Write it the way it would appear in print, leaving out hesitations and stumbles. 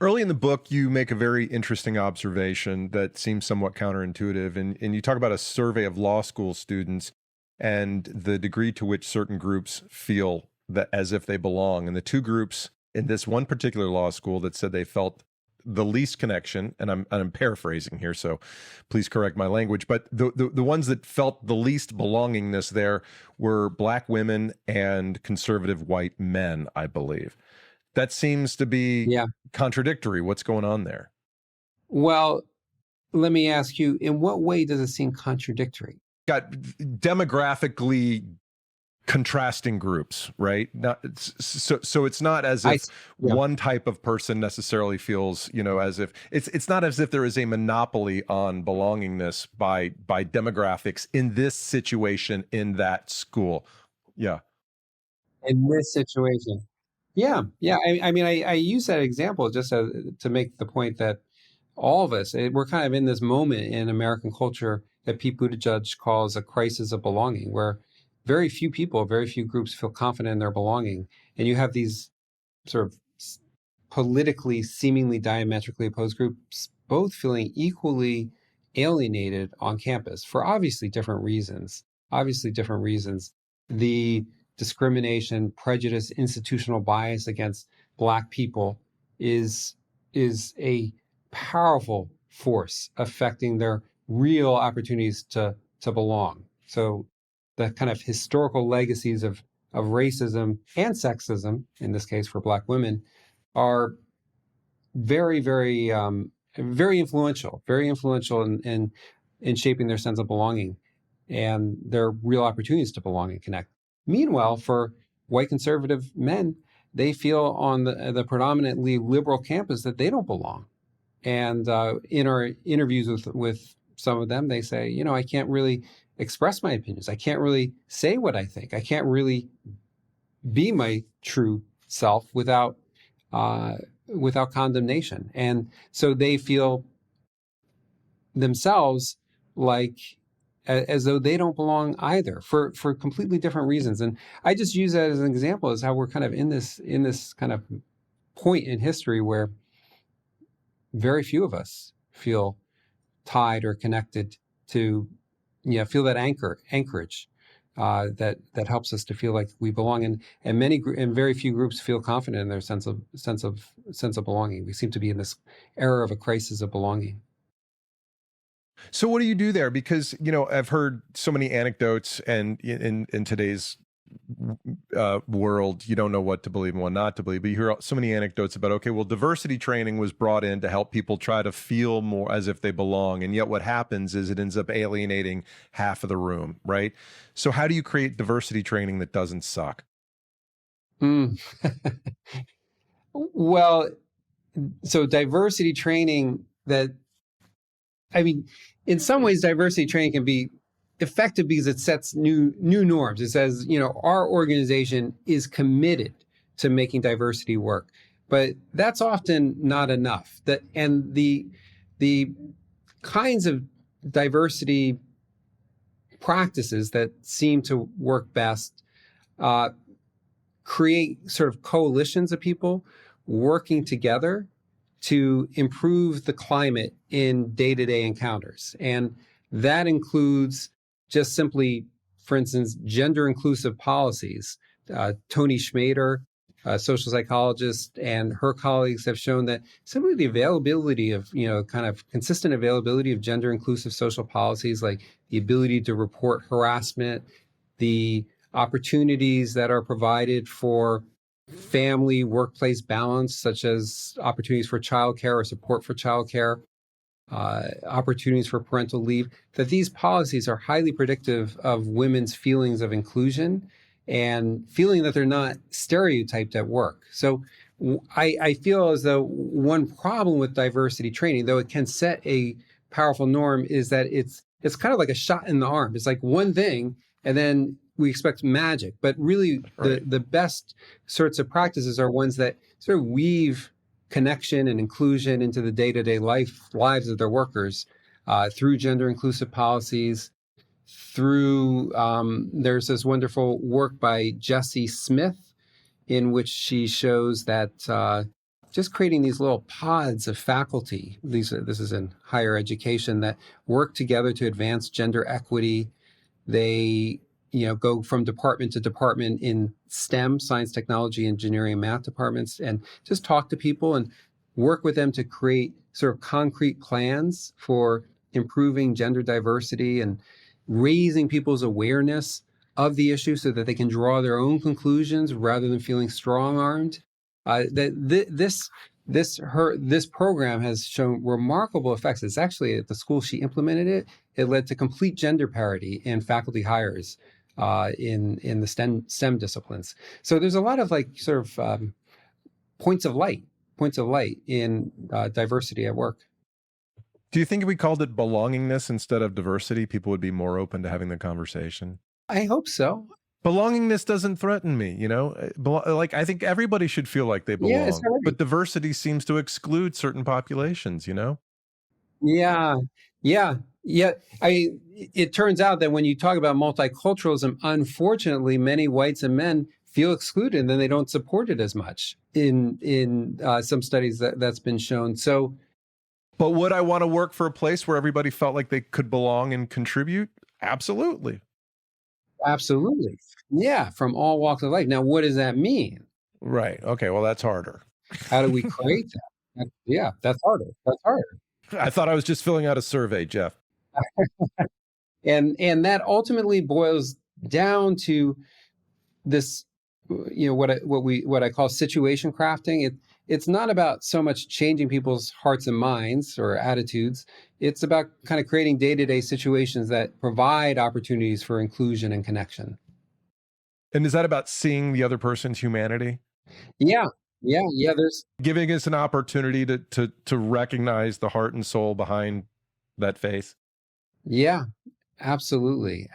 Early in the book, you make a very interesting observation that seems somewhat counterintuitive. And you talk about a survey of law school students and the degree to which certain groups feel that as if they belong. And the two groups in this one particular law school that said they felt the least connection, and I'm paraphrasing here, so please correct my language, but the ones that felt the least belongingness there were Black women and conservative white men, I believe. That seems to be Yeah. contradictory. What's going on there? Well, let me ask you, in what way does it seem contradictory? Got demographically contrasting groups, right? So it's not as if one type of person necessarily feels, as if it's not as if there is a monopoly on belongingness by demographics in this situation in that school. Yeah. In this situation. Yeah. I use that example just to make the point that all of us, we're kind of in this moment in American culture that Pete Buttigieg calls a crisis of belonging, where very few people, very few groups feel confident in their belonging. And you have these sort of politically, seemingly diametrically opposed groups, both feeling equally alienated on campus for obviously different reasons. The discrimination, prejudice, institutional bias against Black people is a powerful force affecting their real opportunities to belong. So the kind of historical legacies of racism and sexism, in this case for Black women, are very, very, very influential in shaping their sense of belonging and their real opportunities to belong and connect. Meanwhile, for white conservative men, they feel on the predominantly liberal campus that they don't belong. And in our interviews with some of them, they say, I can't really express my opinions. I can't really say what I think. I can't really be my true self without condemnation. And so they feel themselves like as though they don't belong either for completely different reasons. And I just use that as an example as how we're kind of in this kind of point in history where very few of us feel tied or connected to, feel that anchorage that helps us to feel like we belong. And very few groups feel confident in their sense of belonging. We seem to be in this era of a crisis of belonging. So what do you do there? Because, I've heard so many anecdotes, and in today's world, you don't know what to believe and what not to believe, but you hear so many anecdotes about, okay, well, diversity training was brought in to help people try to feel more as if they belong. And yet what happens is it ends up alienating half of the room, right? So how do you create diversity training that doesn't suck? Well, so diversity training in some ways, diversity training can be effective because it sets new norms. It says, our organization is committed to making diversity work, but that's often not enough. And the kinds of diversity practices that seem to work best create sort of coalitions of people working together to improve the climate in day-to-day encounters. And that includes just simply, for instance, gender-inclusive policies. Toni Schmader, a social psychologist, and her colleagues have shown that simply the availability of, kind of consistent availability of gender-inclusive social policies, like the ability to report harassment, the opportunities that are provided for family workplace balance, such as opportunities for childcare or support for childcare, opportunities for parental leave, that these policies are highly predictive of women's feelings of inclusion and feeling that they're not stereotyped at work. So I feel as though one problem with diversity training, though it can set a powerful norm, is that it's kind of like a shot in the arm. It's like one thing, and then we expect magic. But really, right. the best sorts of practices are ones that sort of weave connection and inclusion into the day-to-day lives of their workers through gender-inclusive policies, through, there's this wonderful work by Jessie Smith in which she shows that just creating these little pods of faculty. This is in higher education, that work together to advance gender equity. They go from department to department in STEM, science, technology, engineering, and math departments, and just talk to people and work with them to create sort of concrete plans for improving gender diversity and raising people's awareness of the issue so that they can draw their own conclusions rather than feeling strong-armed. This program has shown remarkable effects. It's actually at the school she implemented it. It led to complete gender parity in faculty hires in the STEM disciplines. So there's a lot of points of light in diversity at work. Do you think if we called it belongingness instead of diversity, people would be more open to having the conversation? I hope so. Belongingness doesn't threaten me, I think everybody should feel like they belong, right. But diversity seems to exclude certain populations, Yeah. It turns out that when you talk about multiculturalism, unfortunately, many whites and men feel excluded, and then they don't support it as much in some studies that's been shown. So, but would I want to work for a place where everybody felt like they could belong and contribute? Absolutely. Absolutely. Yeah, from all walks of life. Now, what does that mean? Right. Okay, well, that's harder. How do we create that? Yeah, that's harder. I thought I was just filling out a survey, Geoff. And that ultimately boils down to this, what I call situation crafting. It's not about so much changing people's hearts and minds or attitudes. It's about kind of creating day-to-day situations that provide opportunities for inclusion and connection. And is that about seeing the other person's humanity? Yeah. There's giving us an opportunity to recognize the heart and soul behind that face. Yeah, absolutely.